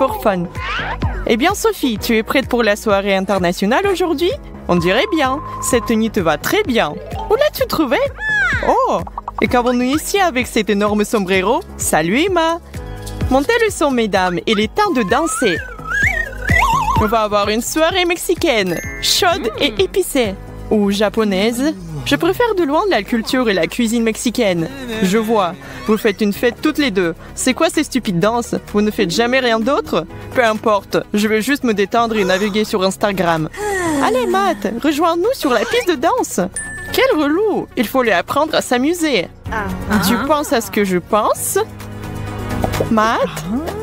for fun. Eh bien, Sophie, tu es prête pour la soirée internationale aujourd'hui? On dirait bien. Cette tenue te va très bien. Où l'as-tu trouvée? Oh! Et qu'avons-nous ici avec cet énorme sombrero? Salut Emma! Montez le son, mesdames, il est temps de danser. On va avoir une soirée mexicaine, chaude et épicée. Ou japonaise. Je préfère de loin la culture et la cuisine mexicaine. Je vois. Vous faites une fête toutes les deux. C'est quoi ces stupides danses? Vous ne faites jamais rien d'autre? Peu importe. Je vais juste me détendre et naviguer sur Instagram. Allez, Matt, rejoins-nous sur la piste de danse. Quel relou! Il faut lui apprendre à s'amuser. Tu penses à ce que je pense? Matt,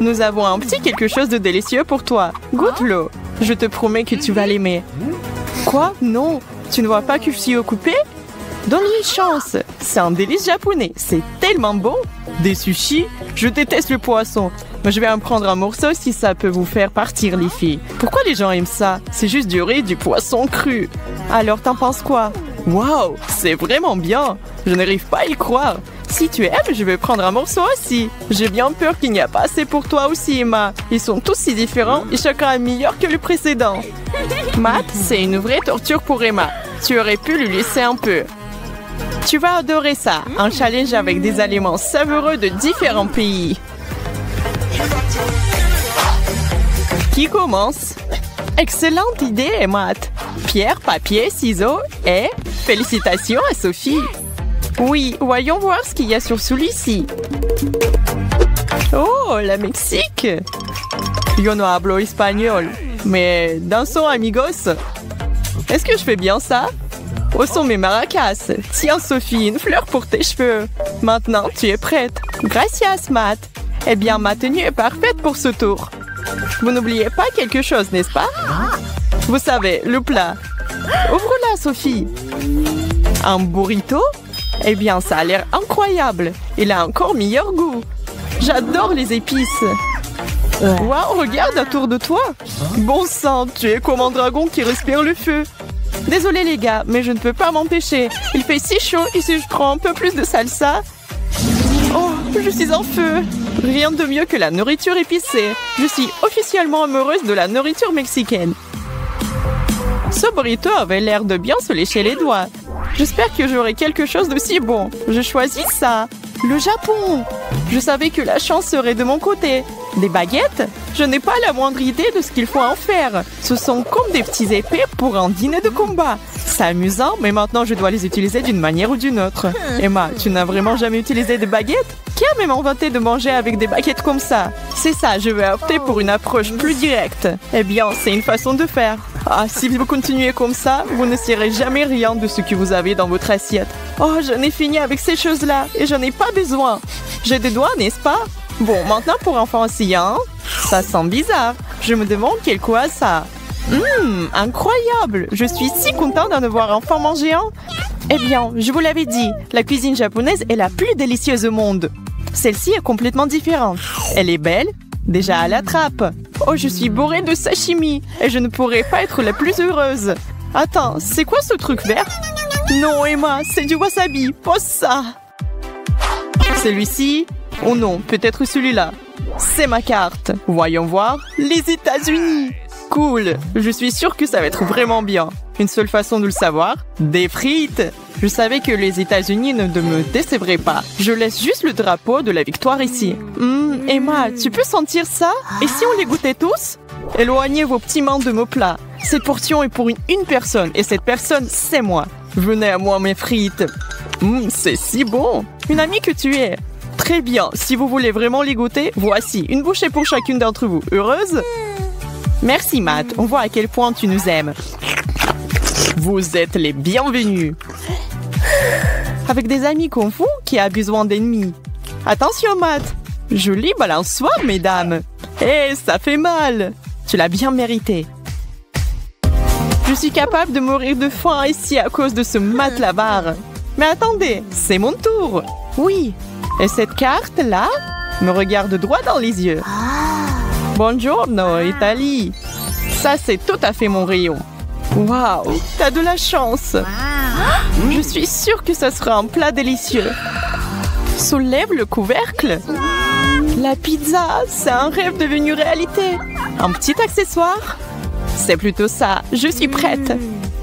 nous avons un petit quelque chose de délicieux pour toi. Goûte-le. Je te promets que tu vas l'aimer. Quoi? Non. Tu ne vois pas que je suis occupée? Donne-lui une chance. C'est un délice japonais. C'est tellement bon. Des sushis? Je déteste le poisson. Mais je vais en prendre un morceau si ça peut vous faire partir, les filles. Pourquoi les gens aiment ça? C'est juste du riz et du poisson cru. Alors, t'en penses quoi? Waouh, c'est vraiment bien. Je n'arrive pas à y croire. Si tu aimes, je vais prendre un morceau aussi. J'ai bien peur qu'il n'y a pas assez pour toi aussi, Emma. Ils sont tous si différents et chacun est meilleur que le précédent. Matt, c'est une vraie torture pour Emma. Tu aurais pu lui laisser un peu. Tu vas adorer ça. Un challenge avec des aliments savoureux de différents pays. Qui commence? Excellente idée, Matt. Pierre, papier, ciseaux et félicitations à Sophie. Oui, voyons voir ce qu'il y a sur celui-ci. Oh, la Mexique. Yo no hablo espagnol. Mais dansons, amigos. Est-ce que je fais bien ça? Où sont mes maracas? Tiens, Sophie, une fleur pour tes cheveux. Maintenant, tu es prête. Gracias, Matt. Eh bien, ma tenue est parfaite pour ce tour. Vous n'oubliez pas quelque chose, n'est-ce pas? Vous savez, le plat. Ouvre-la, Sophie. Un burrito? Eh bien, ça a l'air incroyable. Il a encore meilleur goût. J'adore les épices. Waouh, regarde autour de toi. Bon sang, tu es comme un dragon qui respire le feu. Désolé les gars, mais je ne peux pas m'empêcher. Il fait si chaud et si je prends un peu plus de salsa... Oh, je suis en feu. Rien de mieux que la nourriture épicée. Je suis officiellement amoureuse de la nourriture mexicaine. Ce burrito avait l'air de bien se lécher les doigts. J'espère que j'aurai quelque chose d'aussi bon. Je choisis ça. Le Japon. Je savais que la chance serait de mon côté. Des baguettes? Je n'ai pas la moindre idée de ce qu'il faut en faire. Ce sont comme des petits épées pour un dîner de combat. C'est amusant, mais maintenant je dois les utiliser d'une manière ou d'une autre. Emma, tu n'as vraiment jamais utilisé des baguettes? Qui a même inventé de manger avec des baguettes comme ça? C'est ça, je vais opter pour une approche plus directe. Eh bien, c'est une façon de faire. Ah, si vous continuez comme ça, vous ne saurez jamais rien de ce que vous avez dans votre assiette. Oh, j'en ai fini avec ces choses-là et j'en ai pas besoin. J'ai des doigts, n'est-ce pas? Bon, maintenant pour enfants aussi, hein? Ça sent bizarre. Je me demande quel quoi ça. Incroyable! Je suis si contente d'en voir enfin manger un. Eh bien, je vous l'avais dit, la cuisine japonaise est la plus délicieuse au monde. Celle-ci est complètement différente. Elle est belle, déjà à la trappe. Oh, je suis bourrée de sashimi et je ne pourrais pas être la plus heureuse. Attends, c'est quoi ce truc vert? Non, Emma, c'est du wasabi. Pose ça. Celui-ci? Oh non, peut-être celui-là. C'est ma carte. Voyons voir. Les États-Unis. Cool. Je suis sûre que ça va être vraiment bien. Une seule façon de le savoir, des frites. Je savais que les États-Unis ne me décevraient pas. Je laisse juste le drapeau de la victoire ici. Emma, tu peux sentir ça? Et si on les goûtait tous? Éloignez vos petits mains de mon plat. Cette portion est pour une personne et cette personne, c'est moi. Venez à moi, mes frites. C'est si bon. Une amie que tu es. Très bien. Si vous voulez vraiment les goûter, voici une bouchée pour chacune d'entre vous. Heureuse? Merci, Matt. On voit à quel point tu nous aimes. Vous êtes les bienvenus. Avec des amis comme vous, qui a besoin d'ennemis. Attention, Matt. Jolie balançoire, mesdames. Eh, ça fait mal. Tu l'as bien mérité. Je suis capable de mourir de faim ici à cause de ce Matt Lavar. Mais attendez, c'est mon tour. Oui. Et cette carte-là me regarde droit dans les yeux. Buongiorno, Italie. Ça, c'est tout à fait mon rayon. Waouh, t'as de la chance. Je suis sûre que ça sera un plat délicieux. Soulève le couvercle. La pizza, c'est un rêve devenu réalité. Un petit accessoire? C'est plutôt ça, je suis prête.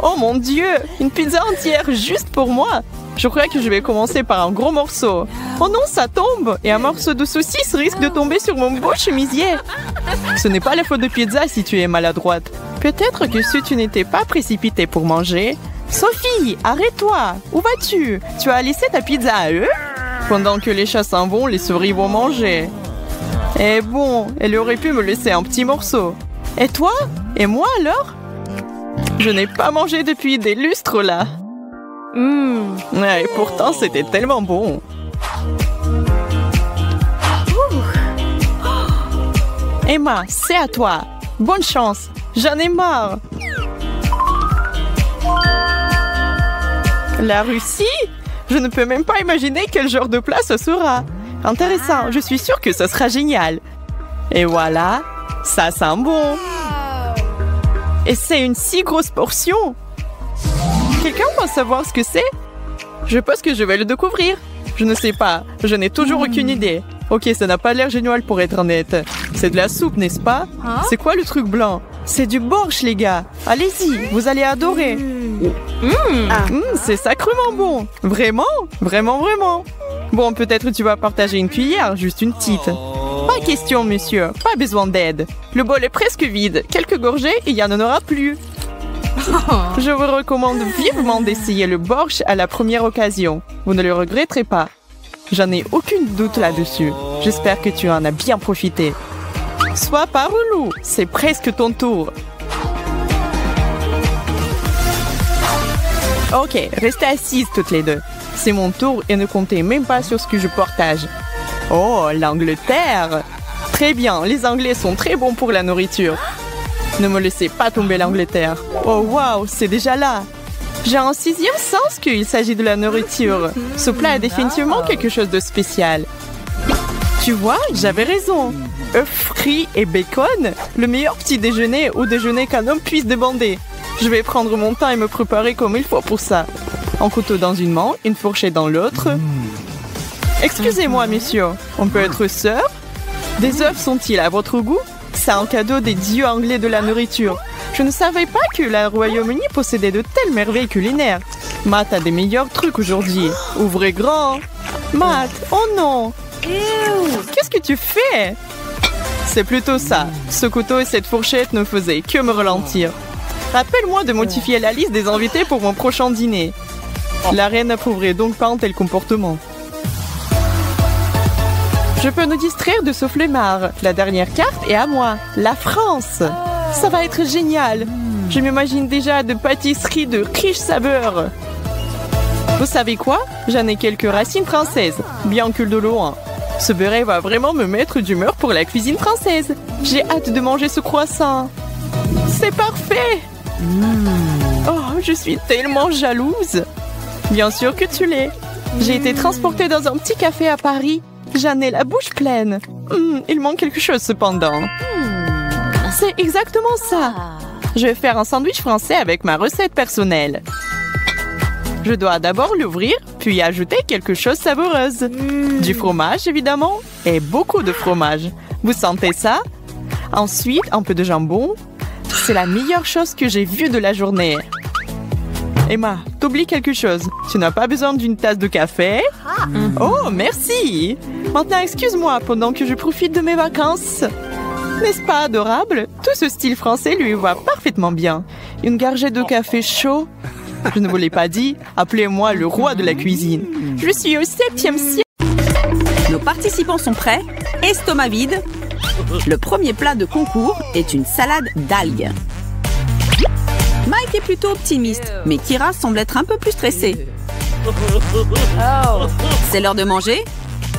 Oh mon Dieu, une pizza entière juste pour moi. Je crois que je vais commencer par un gros morceau. Oh non, ça tombe! Et un morceau de saucisse risque de tomber sur mon beau chemisier. Ce n'est pas la faute de pizza si tu es maladroite. Peut-être que si tu n'étais pas précipitée pour manger... Sophie, arrête-toi! Où vas-tu? Tu as laissé ta pizza à eux? Pendant que les chats s'en vont, les souris vont manger. Eh bon, elle aurait pu me laisser un petit morceau. Et toi? Et moi alors? Je n'ai pas mangé depuis des lustres là. Ouais, et pourtant c'était tellement bon. Emma, c'est à toi. Bonne chance. J'en ai marre. La Russie? Je ne peux même pas imaginer quel genre de plat ce sera. Intéressant, je suis sûre que ce sera génial. Et voilà, ça sent bon. Et c'est une si grosse portion. Quelqu'un peut savoir ce que c'est? Je pense que je vais le découvrir. Je ne sais pas, je n'ai toujours aucune idée. Ok, ça n'a pas l'air génial pour être honnête. C'est de la soupe, n'est-ce pas? C'est quoi le truc blanc? C'est du borsch, les gars. Allez-y, vous allez adorer. C'est sacrément bon. Vraiment? Vraiment, vraiment. Bon, peut-être tu vas partager une cuillère, juste une petite. Pas question, monsieur. Pas besoin d'aide. Le bol est presque vide. Quelques gorgées et il n'y en aura plus. Je vous recommande vivement d'essayer le borsch à la première occasion. Vous ne le regretterez pas. J'en ai aucun doute là-dessus. J'espère que tu en as bien profité. Sois pas relou, c'est presque ton tour. Ok, restez assises toutes les deux. C'est mon tour et ne comptez même pas sur ce que je partage. Oh, l'Angleterre! Très bien, les Anglais sont très bons pour la nourriture. Ne me laissez pas tomber l'Angleterre. Oh waouh, c'est déjà là. J'ai un sixième sens qu'il s'agit de la nourriture. Ce plat est définitivement quelque chose de spécial. Tu vois, j'avais raison. Œufs frits et bacon, le meilleur petit déjeuner ou déjeuner qu'un homme puisse demander. Je vais prendre mon temps et me préparer comme il faut pour ça. Un couteau dans une main, une fourchette dans l'autre. Excusez-moi, messieurs, on peut être sœurs? Des œufs sont-ils à votre goût? C'est un cadeau des dieux anglais de la nourriture. Je ne savais pas que le Royaume-Uni possédait de telles merveilles culinaires. Matt a des meilleurs trucs aujourd'hui. Ouvrez grand. Matt, oh non. Qu'est-ce que tu fais? C'est plutôt ça. Ce couteau et cette fourchette ne faisaient que me ralentir. Rappelle-moi de modifier la liste des invités pour mon prochain dîner. La reine n'approuverait donc pas un tel comportement. Je peux nous distraire de ce flemmard. La dernière carte est à moi. La France. Ça va être génial. Je m'imagine déjà de pâtisseries de riches saveurs. Vous savez quoi? J'en ai quelques racines françaises, bien que de loin. Ce beurre va vraiment me mettre d'humeur pour la cuisine française. J'ai hâte de manger ce croissant. C'est parfait. Oh, je suis tellement jalouse. Bien sûr que tu l'es. J'ai été transportée dans un petit café à Paris. J'en ai la bouche pleine. Il manque quelque chose cependant. C'est exactement ça. Je vais faire un sandwich français avec ma recette personnelle. Je dois d'abord l'ouvrir, puis ajouter quelque chose de savoureuse. Du fromage, évidemment, et beaucoup de fromage. Vous sentez ça? Ensuite, un peu de jambon. C'est la meilleure chose que j'ai vue de la journée. Emma, t'oublies quelque chose. Tu n'as pas besoin d'une tasse de café? Oh, merci! Maintenant, excuse-moi pendant que je profite de mes vacances. N'est-ce pas adorable? Tout ce style français lui va parfaitement bien. Une gorgée de café chaud. Je ne vous l'ai pas dit, appelez-moi le roi de la cuisine. Je suis au 7e siècle. Nos participants sont prêts? Estomac vide. Le premier plat de concours est une salade d'algues. Mike est plutôt optimiste, mais Kira semble être un peu plus stressée. C'est l'heure de manger?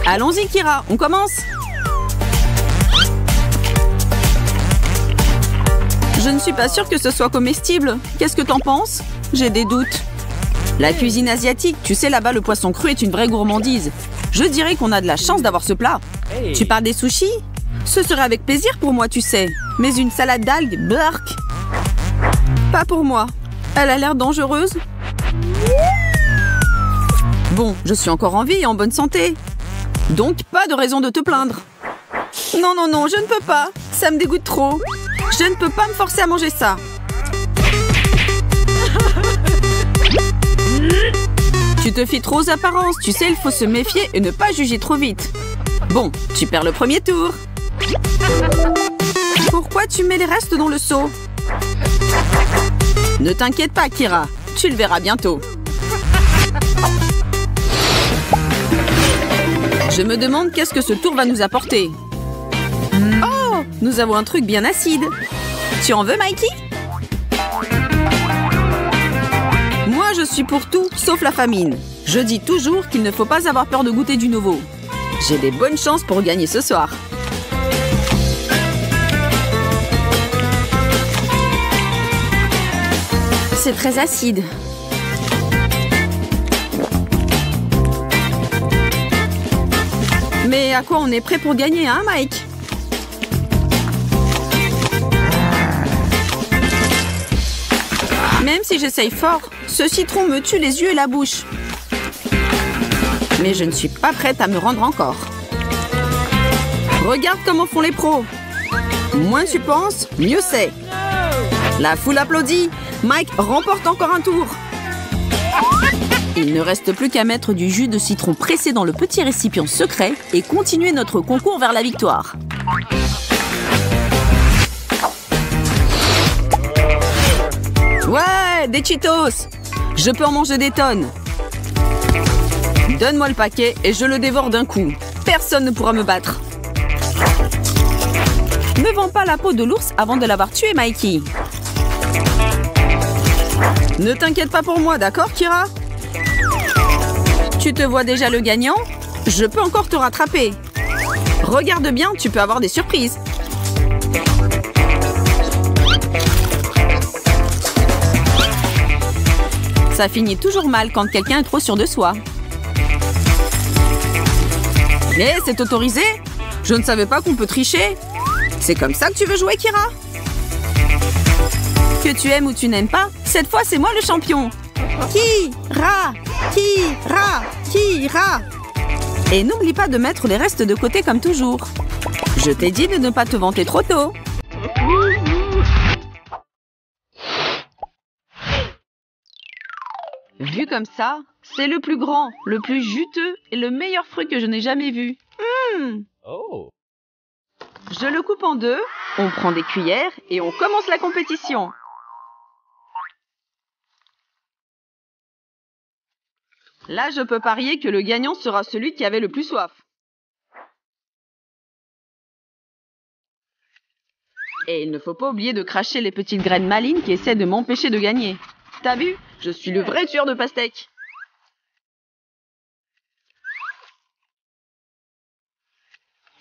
Allons-y Kira, on commence! Je ne suis pas sûre que ce soit comestible. Qu'est-ce que t'en penses? J'ai des doutes. La cuisine asiatique, tu sais là-bas le poisson cru est une vraie gourmandise. Je dirais qu'on a de la chance d'avoir ce plat. Tu parles des sushis? Ce serait avec plaisir pour moi, tu sais. Mais une salade d'algues, bark. Pas pour moi. Elle a l'air dangereuse. Bon, je suis encore en vie et en bonne santé. Donc pas de raison de te plaindre. Non, non, non, je ne peux pas. Ça me dégoûte trop. Je ne peux pas me forcer à manger ça. Tu te fies trop aux apparences. Tu sais, il faut se méfier et ne pas juger trop vite. Bon, tu perds le premier tour. Pourquoi tu mets les restes dans le seau? Ne t'inquiète pas, Kira. Tu le verras bientôt. Je me demande qu'est-ce que ce tour va nous apporter. Oh, nous avons un truc bien acide. Tu en veux, Mikey? Moi, je suis pour tout, sauf la famine. Je dis toujours qu'il ne faut pas avoir peur de goûter du nouveau. J'ai des bonnes chances pour gagner ce soir. C'est très acide. Mais à quoi on est prêt pour gagner, hein, Mike? Même si j'essaye fort, ce citron me tue les yeux et la bouche. Mais je ne suis pas prête à me rendre encore. Regarde comment font les pros. Moins tu penses, mieux c'est. La foule applaudit. Mike remporte encore un tour. Il ne reste plus qu'à mettre du jus de citron pressé dans le petit récipient secret et continuer notre concours vers la victoire. Ouais, des Cheetos! Je peux en manger des tonnes. Donne-moi le paquet et je le dévore d'un coup. Personne ne pourra me battre. Ne vends pas la peau de l'ours avant de l'avoir tué, Mikey. Ne t'inquiète pas pour moi, d'accord, Kira? Tu te vois déjà le gagnant? Je peux encore te rattraper. Regarde bien, tu peux avoir des surprises. Ça finit toujours mal quand quelqu'un est trop sûr de soi. Mais c'est autorisé? Je ne savais pas qu'on peut tricher. C'est comme ça que tu veux jouer, Kira? Que tu aimes ou tu n'aimes pas, cette fois c'est moi le champion. Kira! Kira! Kira! Et n'oublie pas de mettre les restes de côté comme toujours. Je t'ai dit de ne pas te vanter trop tôt. Vu comme ça, c'est le plus grand, le plus juteux et le meilleur fruit que je n'ai jamais vu. Oh. Je le coupe en deux, on prend des cuillères et on commence la compétition. Là, je peux parier que le gagnant sera celui qui avait le plus soif. Et il ne faut pas oublier de cracher les petites graines malignes qui essaient de m'empêcher de gagner. T'as vu? Je suis le vrai tueur de pastèques.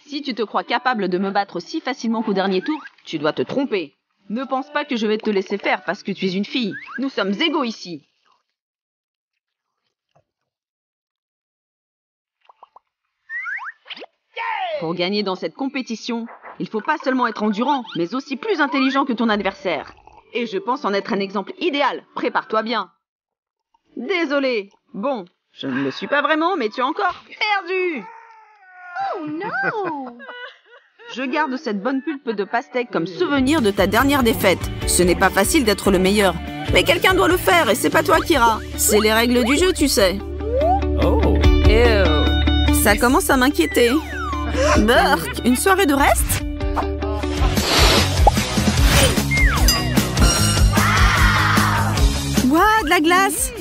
Si tu te crois capable de me battre si facilement qu'au dernier tour, tu dois te tromper. Ne pense pas que je vais te laisser faire parce que tu es une fille. Nous sommes égaux ici. Pour gagner dans cette compétition, il faut pas seulement être endurant, mais aussi plus intelligent que ton adversaire. Et je pense en être un exemple idéal. Prépare-toi bien. Désolé. Bon, je ne le suis pas vraiment, mais tu as encore perdu. Oh non! Je garde cette bonne pulpe de pastèque comme souvenir de ta dernière défaite. Ce n'est pas facile d'être le meilleur. Mais quelqu'un doit le faire et c'est pas toi, Kira. C'est les règles du jeu, tu sais. Oh. Ew. Ça commence à m'inquiéter. Burk, une soirée de reste? Ouah, de la glace!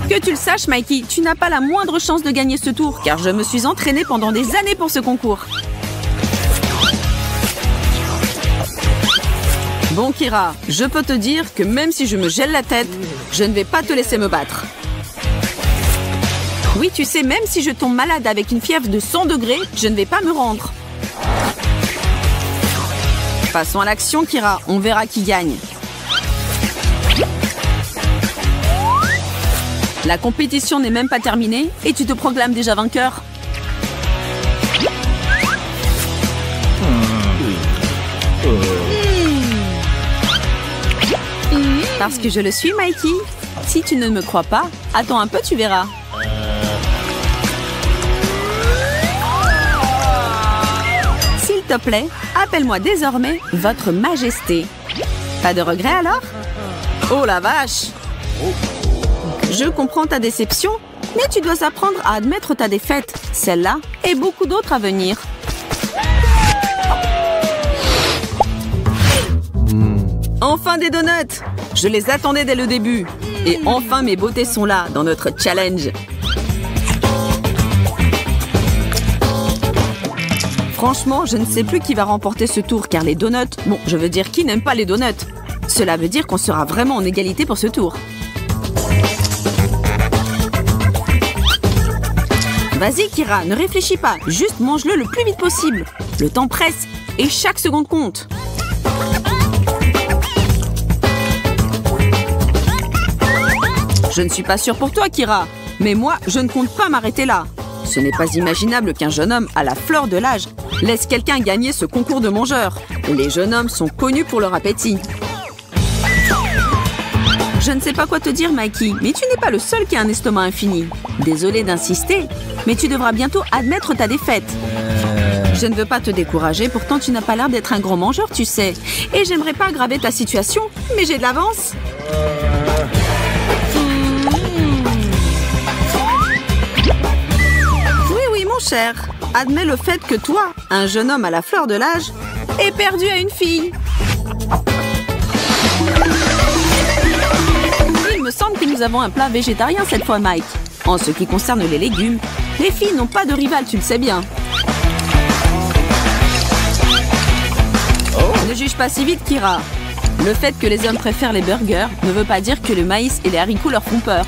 Que tu le saches, Mikey, tu n'as pas la moindre chance de gagner ce tour, car je me suis entraînée pendant des années pour ce concours. Bon, Kira, je peux te dire que même si je me gèle la tête, je ne vais pas te laisser me battre. Oui, tu sais, même si je tombe malade avec une fièvre de 100 degrés, je ne vais pas me rendre. Passons à l'action, Kira. On verra qui gagne. La compétition n'est même pas terminée et tu te proclames déjà vainqueur. Parce que je le suis, Mikey. Si tu ne me crois pas, attends un peu, tu verras. te plaît, appelle-moi désormais Votre Majesté. Pas de regret alors? Oh la vache! Je comprends ta déception, mais tu dois apprendre à admettre ta défaite. Celle-là et beaucoup d'autres à venir. Enfin des donuts! Je les attendais dès le début. Et enfin mes beautés sont là, dans notre challenge. Franchement, je ne sais plus qui va remporter ce tour, car les donuts... Bon, je veux dire, qui n'aime pas les donuts? Cela veut dire qu'on sera vraiment en égalité pour ce tour. Vas-y, Kira, ne réfléchis pas. Juste mange-le le plus vite possible. Le temps presse et chaque seconde compte. Je ne suis pas sûre pour toi, Kira. Mais moi, je ne compte pas m'arrêter là. Ce n'est pas imaginable qu'un jeune homme à la fleur de l'âge laisse quelqu'un gagner ce concours de mangeurs. Les jeunes hommes sont connus pour leur appétit. Je ne sais pas quoi te dire, Mikey, mais tu n'es pas le seul qui a un estomac infini. Désolée d'insister, mais tu devras bientôt admettre ta défaite. Je ne veux pas te décourager, pourtant tu n'as pas l'air d'être un grand mangeur, tu sais. Et j'aimerais pas aggraver ta situation, mais j'ai de l'avance. Oui, mon cher. Admets le fait que toi, un jeune homme à la fleur de l'âge, est perdu à une fille. Il me semble que nous avons un plat végétarien cette fois, Mike. En ce qui concerne les légumes, les filles n'ont pas de rival, tu le sais bien. Ne juge pas si vite, Kira. Le fait que les hommes préfèrent les burgers ne veut pas dire que le maïs et les haricots leur font peur.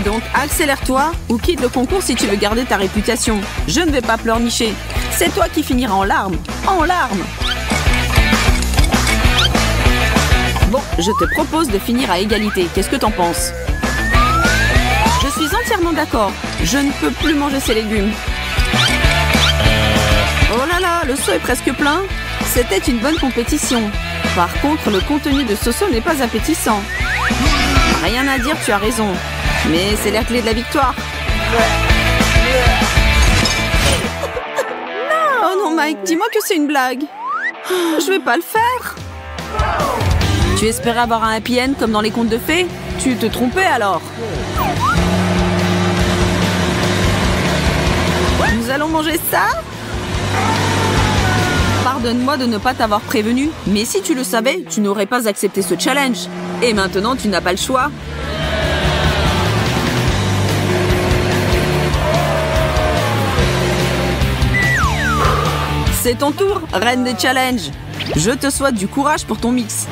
Donc accélère-toi ou quitte le concours si tu veux garder ta réputation. Je ne vais pas pleurnicher. C'est toi qui finiras en larmes. En larmes. Bon, je te propose de finir à égalité. Qu'est-ce que t'en penses? Je suis entièrement d'accord. Je ne peux plus manger ces légumes. Oh là là, le seau est presque plein. C'était une bonne compétition. Par contre, le contenu de ce seau n'est pas appétissant. Rien à dire, tu as raison. Mais c'est la clé de la victoire. Oh non, Mike, dis-moi que c'est une blague. Je vais pas le faire. Tu espérais avoir un happy end comme dans les contes de fées? Tu te trompais alors. Nous allons manger ça? Pardonne-moi de ne pas t'avoir prévenu, mais si tu le savais, tu n'aurais pas accepté ce challenge. Et maintenant, tu n'as pas le choix. C'est ton tour, reine des challenges. Je te souhaite du courage pour ton mix.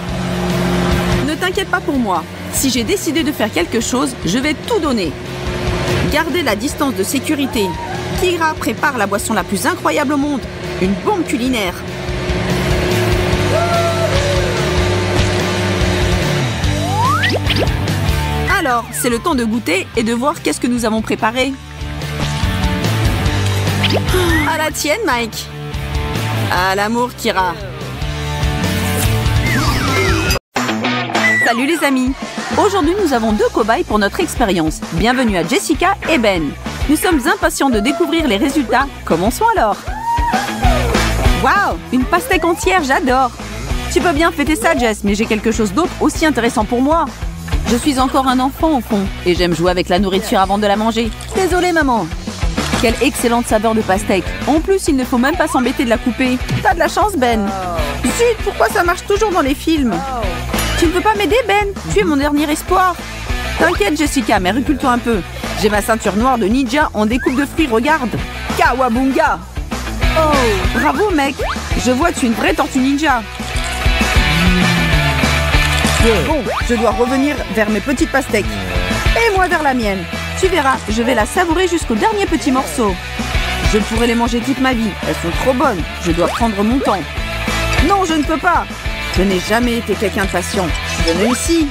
Ne t'inquiète pas pour moi. Si j'ai décidé de faire quelque chose, je vais tout donner. Gardez la distance de sécurité. Kira prépare la boisson la plus incroyable au monde. Une bombe culinaire. Alors, c'est le temps de goûter et de voir qu'est-ce que nous avons préparé. À la tienne, Mike. À l'amour, Kira. Salut les amis. Aujourd'hui, nous avons 2 cobayes pour notre expérience. Bienvenue à Jessica et Ben. Nous sommes impatients de découvrir les résultats. Commençons alors. Waouh, une pastèque entière, j'adore. Tu peux bien fêter ça, Jess, mais j'ai quelque chose d'autre aussi intéressant pour moi. Je suis encore un enfant au fond, et j'aime jouer avec la nourriture avant de la manger. Désolée, maman. Quelle excellente saveur de pastèque. En plus, il ne faut même pas s'embêter de la couper. T'as de la chance, Ben. Zut, pourquoi ça marche toujours dans les films? Tu ne peux pas m'aider, Ben? Tu es mon dernier espoir. T'inquiète, Jessica, mais recule-toi un peu. J'ai ma ceinture noire de ninja en découpe de fruits, regarde. Kawabunga. Oh, bravo, mec. Je vois, tu es une vraie tortue ninja. Bon, je dois revenir vers mes petites pastèques. Et moi vers la mienne. Tu verras, je vais la savourer jusqu'au dernier petit morceau. Je pourrais les manger toute ma vie. Elles sont trop bonnes. Je dois prendre mon temps. Non, je ne peux pas. Je n'ai jamais été quelqu'un de patient. Venez ici.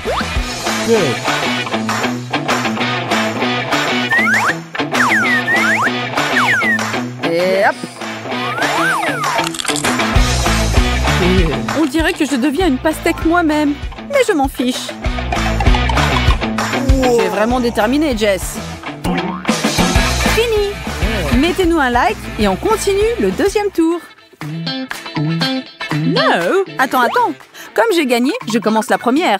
Et hop. On dirait que je deviens une pastèque moi-même. Mais je m'en fiche. Tu es vraiment déterminée, Jess. Fini. Mettez-nous un like et on continue le deuxième tour. No. Attends. Comme j'ai gagné, je commence la première.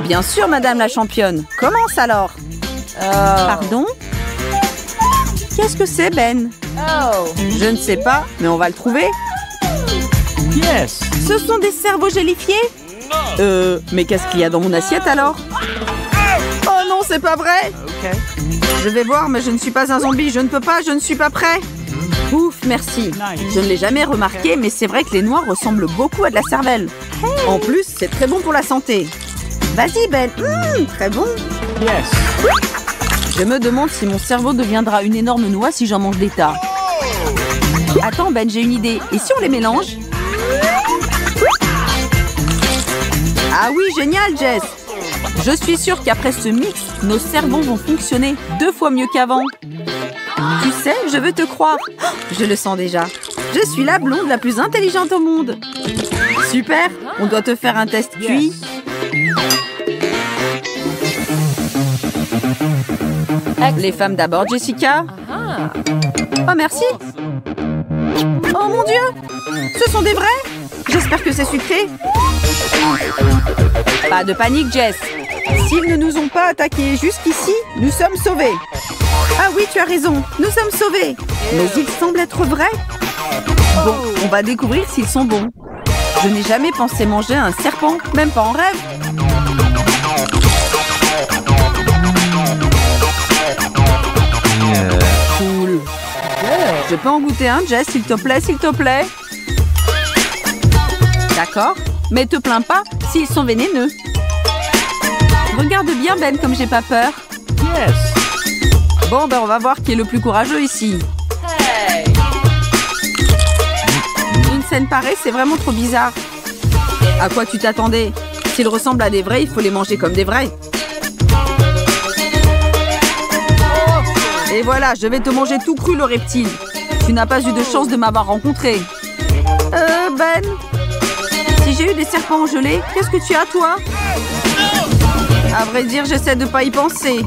Bien sûr, madame la championne. Commence alors. Pardon? Qu'est-ce que c'est, Ben? Je ne sais pas, mais on va le trouver. Yes. Ce sont des cerveaux gélifiés? Mais qu'est-ce qu'il y a dans mon assiette alors? Oh non, c'est pas vrai! Je vais voir, mais je ne suis pas un zombie. Je ne peux pas, je ne suis pas prêt. Ouf, merci. Je ne l'ai jamais remarqué, mais c'est vrai que les noix ressemblent beaucoup à de la cervelle. En plus, c'est très bon pour la santé. Vas-y, Ben. Très bon. Yes. Je me demande si mon cerveau deviendra une énorme noix si j'en mange des tas. Attends, Ben, j'ai une idée. Et si on les mélange? Ah oui, génial, Jess. Je suis sûre qu'après ce mix, nos cerveaux vont fonctionner 2 fois mieux qu'avant. Tu sais, je veux te croire. Oh, je le sens déjà. Je suis la blonde la plus intelligente au monde. Super, on doit te faire un test QI. Les femmes d'abord, Jessica. Oh, merci. Oh mon Dieu, ce sont des vrais? J'espère que c'est sucré. Pas de panique, Jess. S'ils ne nous ont pas attaqués jusqu'ici, nous sommes sauvés. Ah oui, tu as raison, nous sommes sauvés. Mais ils semblent être vrais. Bon, on va découvrir s'ils sont bons. Je n'ai jamais pensé manger un serpent, même pas en rêve. Cool. Je peux en goûter un, Jess, s'il te plaît, s'il te plaît. D'accord, mais te plains pas s'ils sont vénéneux. Regarde bien, Ben, comme j'ai pas peur. Yes. Bon, ben on va voir qui est le plus courageux ici. Une scène pareille, c'est vraiment trop bizarre. À quoi tu t'attendais? S'ils ressemblent à des vrais, il faut les manger comme des vrais. Et voilà, je vais te manger tout cru, le reptile. Tu n'as pas eu de chance de m'avoir rencontré. Ben, si j'ai eu des serpents gelés, qu'est-ce que tu as, toi? À vrai dire, j'essaie de pas y penser.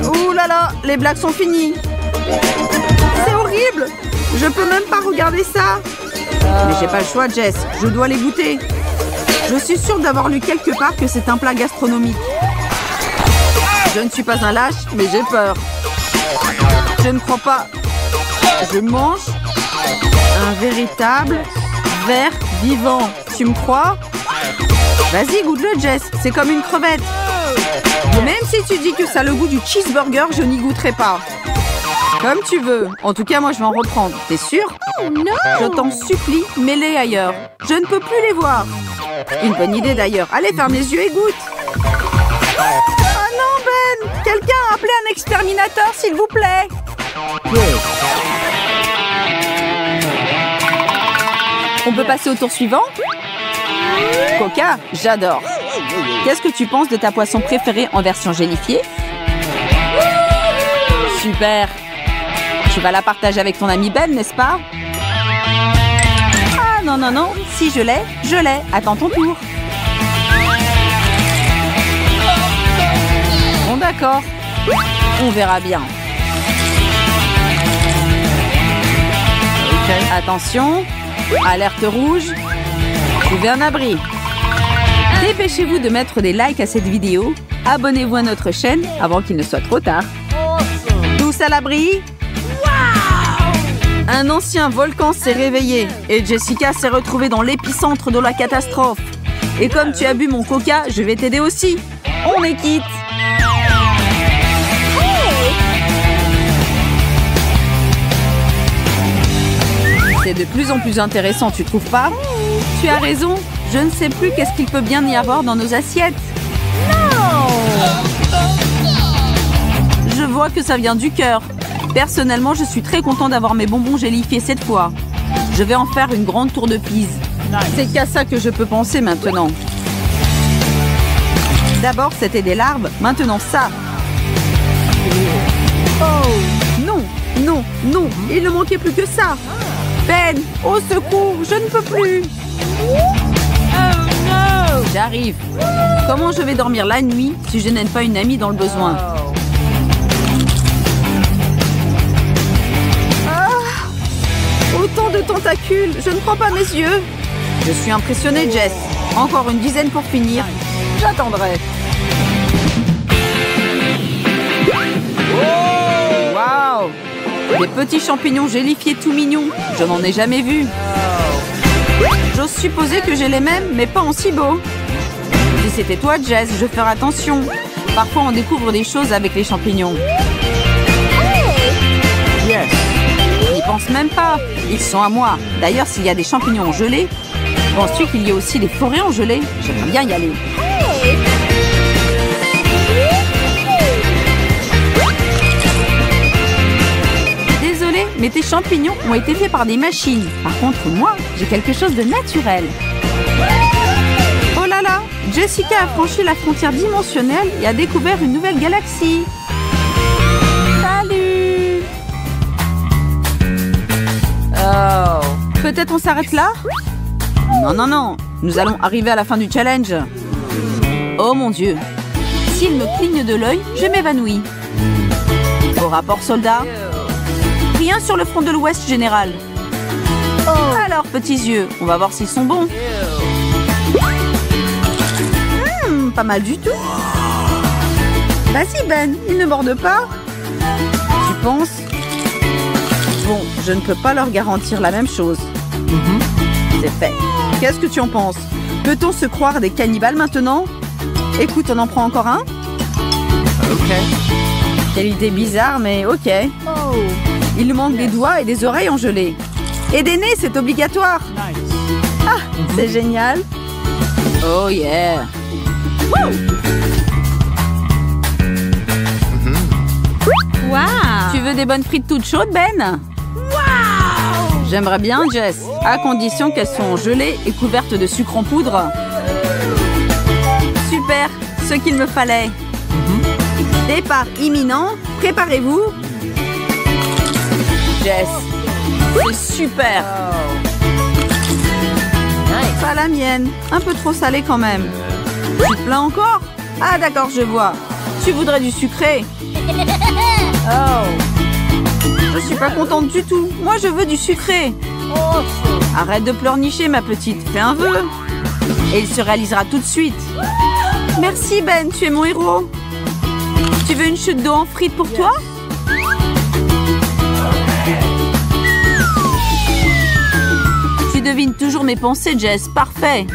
Ouh là là, les blagues sont finies. C'est horrible. Je peux même pas regarder ça. Mais j'ai pas le choix, Jess. Je dois les goûter. Je suis sûre d'avoir lu quelque part que c'est un plat gastronomique. Je ne suis pas un lâche, mais j'ai peur. Je ne crois pas. Je mange un véritable ver vivant. Tu me crois? Vas-y, goûte-le, Jess. C'est comme une crevette. Même si tu dis que ça a le goût du cheeseburger, je n'y goûterai pas. Comme tu veux. En tout cas, moi, je vais en reprendre. T'es sûr? Je t'en supplie, mets-les ailleurs. Je ne peux plus les voir. Une bonne idée, d'ailleurs. Allez, ferme les yeux et goûte. Oh non, Ben! Quelqu'un a appelé un exterminateur, s'il vous plaît. On peut passer au tour suivant? Coca, j'adore. Qu'est-ce que tu penses de ta poisson préférée en version gélifiée? Super. Tu vas la partager avec ton ami Ben, n'est-ce pas? Ah non, non, non. Si je l'ai, je l'ai. Attends ton tour. Bon, d'accord. On verra bien. Attention. Alerte rouge. Trouvez un abri. Dépêchez-vous de mettre des likes à cette vidéo. Abonnez-vous à notre chaîne avant qu'il ne soit trop tard. Tous à l'abri. Un ancien volcan s'est réveillé et Jessica s'est retrouvée dans l'épicentre de la catastrophe. Et comme tu as bu mon coca, je vais t'aider aussi. On est quitte. C'est de plus en plus intéressant, tu trouves pas? Tu as raison. Je ne sais plus qu'est-ce qu'il peut bien y avoir dans nos assiettes. Je vois que ça vient du cœur. Personnellement, je suis très content d'avoir mes bonbons gélifiés cette fois. Je vais en faire une grande tour de Pise. C'est qu'à ça que je peux penser maintenant. D'abord, c'était des larves. Maintenant, ça. Oh, non, non, non. Il ne manquait plus que ça. Ben, au secours, je ne peux plus. J'arrive. Comment je vais dormir la nuit si je n'aide pas une amie dans le besoin? tentacules. Je ne crois pas mes yeux. Je suis impressionnée, Jess. Encore une dizaine pour finir. J'attendrai. Waouh! Des petits champignons gélifiés tout mignons. Je n'en ai jamais vu. J'ose supposer que j'ai les mêmes, mais pas en si beau. Si c'était toi, Jess, je ferais attention. Parfois, on découvre des choses avec les champignons. Yes. N'y pense même pas. Ils sont à moi. D'ailleurs, s'il y a des champignons en gelée, penses-tu qu'il y a aussi des forêts en gelée? J'aimerais bien y aller. Désolée, mais tes champignons ont été faits par des machines. Par contre, moi, j'ai quelque chose de naturel. Oh là là! Jessica a franchi la frontière dimensionnelle et a découvert une nouvelle galaxie. Salut! Oh. Peut-être on s'arrête là? Non, non, non. Nous allons arriver à la fin du challenge. Oh mon Dieu. S'il me cligne de l'œil, je m'évanouis. Au rapport, soldat? Rien sur le front de l'Ouest, général. Alors, petits yeux, on va voir s'ils sont bons. Pas mal du tout. Vas-y, Ben, ils ne mordent pas. Tu penses? Bon, je ne peux pas leur garantir la même chose. C'est fait. Qu'est-ce que tu en penses? Peut-on se croire des cannibales maintenant? Écoute, on en prend encore un? Ok. Quelle idée bizarre, mais ok. Il nous manque des doigts et des oreilles en gelée. Et des nez, c'est obligatoire. Ah, c'est génial. Oh yeah. Wow! Tu veux des bonnes frites toutes chaudes, Ben? J'aimerais bien, Jess, à condition qu'elles soient gelées et couvertes de sucre en poudre. Super, ce qu'il me fallait. Départ imminent, préparez-vous. Jess, c'est super. Pas la mienne, un peu trop salé quand même. Tu te plains encore? Ah d'accord, je vois. Tu voudrais du sucré? Je suis pas contente du tout. Moi, je veux du sucré. Arrête de pleurnicher, ma petite. Fais un vœu. Et il se réalisera tout de suite. Merci, Ben. Tu es mon héros. Tu veux une chute d'eau en frites pour toi? Tu devines toujours mes pensées, Jess. Parfait.